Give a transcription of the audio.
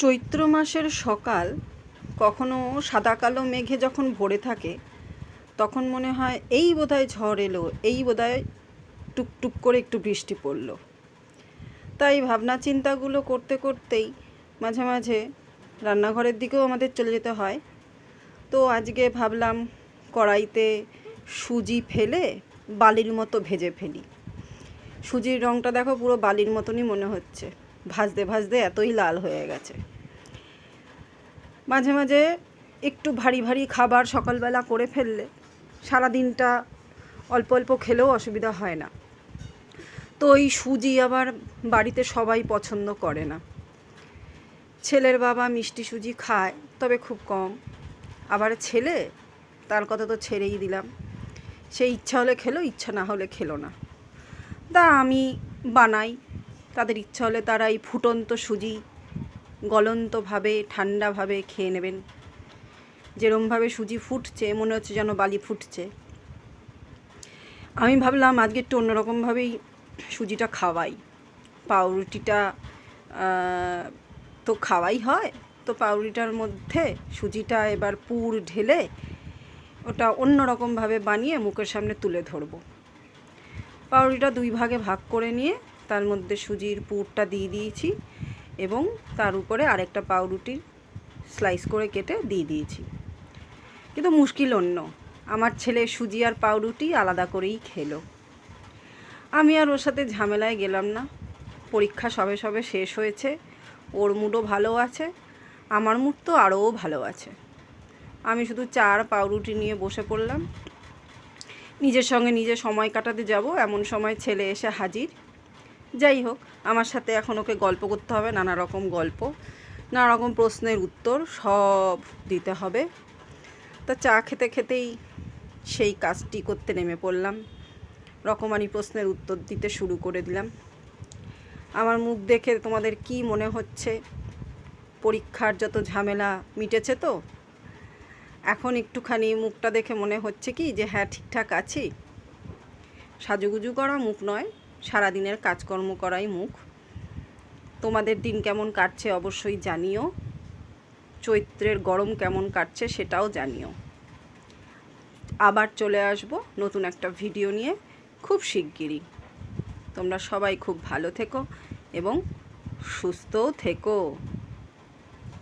চৈত্র মাসের সকাল কখনো সাদা কালো মেঘে যখন ভরে থাকে তখন মনে হয় এই বোধহয় ঝড় এলো, এই বোধহয় টুকটুক করে একটু বৃষ্টি পড়লো। তাই ভাবনা চিন্তাগুলো করতে করতেই মাঝে মাঝে রান্নাঘরের দিকেও আমাদের চলে যেতে হয়। তো আজকে ভাবলাম কড়াইতে সুজি ফেলে বালির মতো ভেজে ফেলি। সুজির রঙটা দেখো পুরো বালির মতনই মনে হচ্ছে, ভাজতে ভাজতে এতই লাল হয়ে গেছে। মাঝে মাঝে একটু ভারী ভারী খাবার সকালবেলা করে ফেললে সারাদিনটা অল্প অল্প খেলেও অসুবিধা হয় না। তো এই সুজি আবার বাড়িতে সবাই পছন্দ করে না। ছেলের বাবা মিষ্টি সুজি খায়, তবে খুব কম। আবার ছেলে, তার কথা তো ছেড়েই দিলাম, সে ইচ্ছা হলে খেলো, ইচ্ছা না হলে খেলো না। তা আমি বানাই, তাদের ইচ্ছা হলে তারা এই ফুটন্ত সুজি গলন্তভাবে ঠান্ডাভাবে খেয়ে নেবেন। যেরমভাবে সুজি ফুটছে মনে হচ্ছে যেন বালি ফুটছে। আমি ভাবলাম আজকে একটু অন্যরকমভাবেই সুজিটা খাওয়াই। পাউরুটিটা তো খাওয়াই হয়, তো পাউরুটিটার মধ্যে সুজিটা এবার পুর ঢেলে ওটা অন্যরকমভাবে বানিয়ে মুখের সামনে তুলে ধরবো। পাউরুটিটা দুই ভাগে ভাগ করে নিয়ে তার মধ্যে সুজির পুরটা দিয়ে দিয়েছি এবং তার উপরে আরেকটা পাউরুটি স্লাইস করে কেটে দিয়ে দিয়েছি। কিন্তু মুশকিল অন্য, আমার ছেলে সুজি আর পাউরুটি আলাদা করেই খেলো। আমি আর ওর সাথে ঝামেলায় গেলাম না। পরীক্ষা সবে সবে শেষ হয়েছে, ওর মুডও ভালো আছে, আমার মুড তো আরও ভালো আছে। আমি শুধু চা আর পাউরুটি নিয়ে বসে পড়লাম। নিজের সঙ্গে নিজে সময় কাটাতে যাব, এমন সময় ছেলে এসে হাজির। যাই হোক, আমার সাথে এখন ওকে গল্প করতে হবে, নানা রকম গল্প, নানা রকম প্রশ্নের উত্তর সব দিতে হবে। তা চা খেতে খেতেই সেই কাজটি করতে নেমে পড়লাম। রকমারি প্রশ্নের উত্তর দিতে শুরু করে দিলাম। আমার মুখ দেখে তোমাদের কি মনে হচ্ছে? পরীক্ষার যত ঝামেলা মিটেছে তো? এখন একটুখানি মুখটা দেখে মনে হচ্ছে কি যে হ্যাঁ, ঠিকঠাক আছি। সাজুগুজু করা মুখ নয়, সারাদিনের কাজকর্ম করাই মুখ। তোমাদের দিন কেমন কাটছে অবশ্যই জানিও। চৈত্রের গরম কেমন কাটছে সেটাও জানিও। আবার চলে আসব নতুন একটা ভিডিও নিয়ে খুব শিগগিরই। তোমরা সবাই খুব ভালো থেকো এবং সুস্থও থেকো।